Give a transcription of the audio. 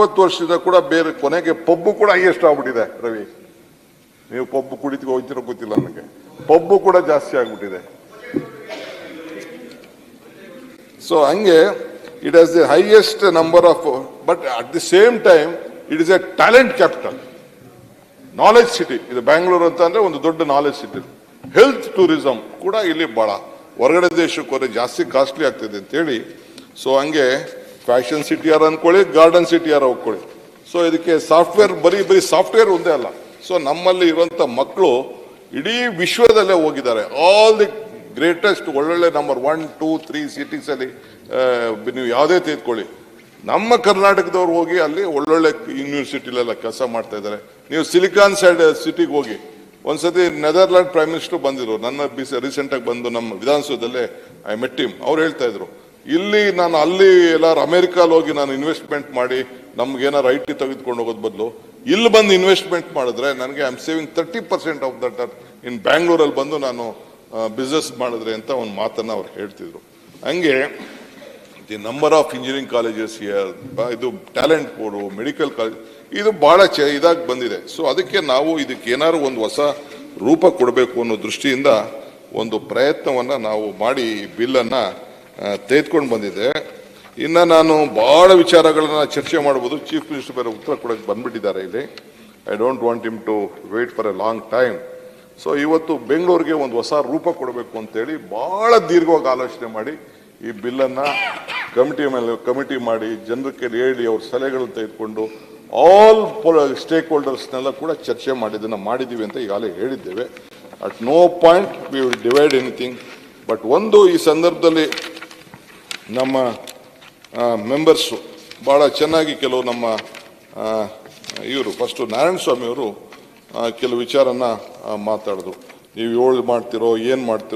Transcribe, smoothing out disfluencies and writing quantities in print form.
20 ವರ್ಷದಿಂದ ಕೂಡ ಬೇರೆ ಕೊನೆಗೆ ಪಬ್ಬು ಕೂಡ ಹೈಯೆಸ್ಟ್ ಆಗ್ಬಿಟ್ಟಿದೆ. ರವಿ, ನೀವು ಪಬ್ಬು ಕುಡಿದು ಹೋಗ್ತಿರೋ ಗೊತ್ತಿಲ್ಲ ನನಗೆ, ಪಬ್ಬು ಕೂಡ ಜಾಸ್ತಿ ಆಗ್ಬಿಟ್ಟಿದೆ. ಸೊ ಹಂಗೆ it has the highest number of, but at the same time it is A talent capital, knowledge city. ಇದು ಬ್ಯಾಂಗ್ಳೂರು ಅಂತ ಅಂದ್ರೆ ಒಂದು ದೊಡ್ಡ ನಾಲೆಜ್ ಸಿಟಿ. ಹೆಲ್ತ್ ಟೂರಿಸಂ ಕೂಡ ಇಲ್ಲಿ ಬಹಳ, ಹೊರಗಡೆ ದೇಶಕ್ಕೆ ಹೋದ್ರೆ ಜಾಸ್ತಿ ಕಾಸ್ಟ್ಲಿ ಆಗ್ತಿದೆ ಅಂತೇಳಿ. ಸೊ ಹಂಗೆ ಫ್ಯಾಷನ್ ಸಿಟಿ ಯಾರು ಅನ್ಕೊಳ್ಳಿ, ಗಾರ್ಡನ್ ಸಿಟಿ ಯಾರು ಹೋಗ್ಕೊಳ್ಳಿ. ಸೊ ಇದಕ್ಕೆ ಸಾಫ್ಟ್ವೇರ್, ಬರೀ ಸಾಫ್ಟ್ವೇರ್ ಒಂದೇ ಅಲ್ಲ. ಸೊ ನಮ್ಮಲ್ಲಿ ಇರುವಂತ ಮಕ್ಕಳು ಇಡೀ ವಿಶ್ವದಲ್ಲೇ ಹೋಗಿದ್ದಾರೆ. ಆಲ್ ದಿ ಗ್ರೇಟೆಸ್ಟ್ ಒಳ್ಳೊಳ್ಳೆ ನಂಬರ್ 1, 2, 3 ಸಿಟೀಸ್ ಅಲ್ಲಿ ನೀವು ಯಾವುದೇ ತೆಗೆದುಕೊಳ್ಳಿ, ನಮ್ಮ ಕರ್ನಾಟಕದವ್ರು ಹೋಗಿ ಅಲ್ಲಿ ಒಳ್ಳೊಳ್ಳೆ ಯೂನಿವರ್ಸಿಟಿಲೆಲ್ಲ ಕೆಲಸ ಮಾಡ್ತಾ ಇದ್ದಾರೆ. ನೀವು ಸಿಲಿಕಾನ್ ಸಿಟಿಗೆ ಹೋಗಿ, ಒಂದ್ಸತಿ ನೆದರ್ಲ್ಯಾಂಡ್ ಪ್ರೈಮ್ ಮಿನಿಸ್ಟರ್ ಬಂದಿದ್ರು, ನನ್ನ ರೀಸೆಂಟ್ ಆಗಿ ಬಂದು ನಮ್ಮ ವಿಧಾನಸೌಧದಲ್ಲೇ ಐ ಮೆಟ್ ಹಿಮ್. ಅವ್ರು ಹೇಳ್ತಾ ಇದ್ರು, ಇಲ್ಲಿ ನಾನು ಅಲ್ಲಿ ಎಲ್ಲಾರು ಅಮೆರಿಕಾಲ್ ಹೋಗಿ ನಾನು ಇನ್ವೆಸ್ಟ್ಮೆಂಟ್ ಮಾಡಿ ನಮ್ಗೇನಾರು IT ತೆಗೆದುಕೊಂಡು ಹೋಗೋದ್ ಬದಲು ಇಲ್ಲಿ ಬಂದು ಇನ್ವೆಸ್ಟ್ಮೆಂಟ್ ಮಾಡಿದ್ರೆ ನನಗೆ I am saving 30% of that in ಬ್ಯಾಂಗ್ಳೂರಲ್ಲಿ ಬಂದು ನಾನು ಬಿಸ್ನೆಸ್ ಮಾಡಿದ್ರೆ ಅಂತ ಒಂದು ಮಾತನ್ನ ಅವ್ರು ಹೇಳ್ತಿದ್ರು. ಹಂಗೆ the number of engineering colleges here, ಇದು ಟ್ಯಾಲೆಂಟ್ ಬೋರ್ಡು, ಮೆಡಿಕಲ್ ಕಾಲೇಜ್, ಇದು ಬಹಳ ಇದಾಗಿ ಬಂದಿದೆ. ಸೊ ಅದಕ್ಕೆ ನಾವು ಇದಕ್ಕೆ ಏನಾದ್ರು ಒಂದು ಹೊಸ ರೂಪ ಕೊಡಬೇಕು ಅನ್ನೋ ದೃಷ್ಟಿಯಿಂದ ಒಂದು ಪ್ರಯತ್ನವನ್ನ ನಾವು ಮಾಡಿ ಬಿಲ್ಲನ್ನ ತೆಗೆದುಕೊಂಡು ಬಂದಿದೆ. ಇನ್ನ ನಾನು ಬಹಳ ವಿಚಾರಗಳನ್ನ ಚರ್ಚೆ ಮಾಡಬಹುದು. ಚೀಫ್ ಮಿನಿಸ್ಟರ್ ಬೇರೆ ಉತ್ತರ ಕೊಡಕ್ಕೆ ಬಂದ್ಬಿಟ್ಟಿದ್ದಾರೆ ಇಲ್ಲಿ. I don't want him to wait for a long time. So ಇವತ್ತು ಬೆಂಗಳೂರಿಗೆ ಒಂದು ಹೊಸ ರೂಪ ಕೊಡಬೇಕು ಅಂತೇಳಿ ಬಹಳ ದೀರ್ಘವಾಗಿ ಆಲೋಚನೆ ಮಾಡಿ ಈ ಬಿಲ್ಲನ್ನ ಕಮಿಟಿ ಮಾಡಿ ಜನರ ಕೈಲಿ ಹೇಳಿ ಅವ್ರ ಸಲಹೆಗಳನ್ನು ತೆಗೆದುಕೊಂಡು ಆಲ್ ಸ್ಟೇಕ್ ಹೋಲ್ಡರ್ಸ್ನೆಲ್ಲ ಕೂಡ ಚರ್ಚೆ ಮಾಡಿದ್ದೀವಿ ಅಂತ ಈಗಾಗಲೇ ಹೇಳಿದ್ದೇವೆ. At no point we will divide anything. But ಒಂದು ಈ ಸಂದರ್ಭದಲ್ಲಿ ನಮ್ಮ ಮೆಂಬರ್ಸು ಭಾಳ ಚೆನ್ನಾಗಿ ಕೆಲವು ನಮ್ಮ ಇವರು ಫಸ್ಟು ನಾರಾಯಣ ಸ್ವಾಮಿ ಅವರು ಕೆಲವು ವಿಚಾರನ ಮಾತಾಡಿದ್ರು. ನೀವು ಮಾಡ್ತಿರೋ ಏನು ಮಾಡ್ತಿರೋ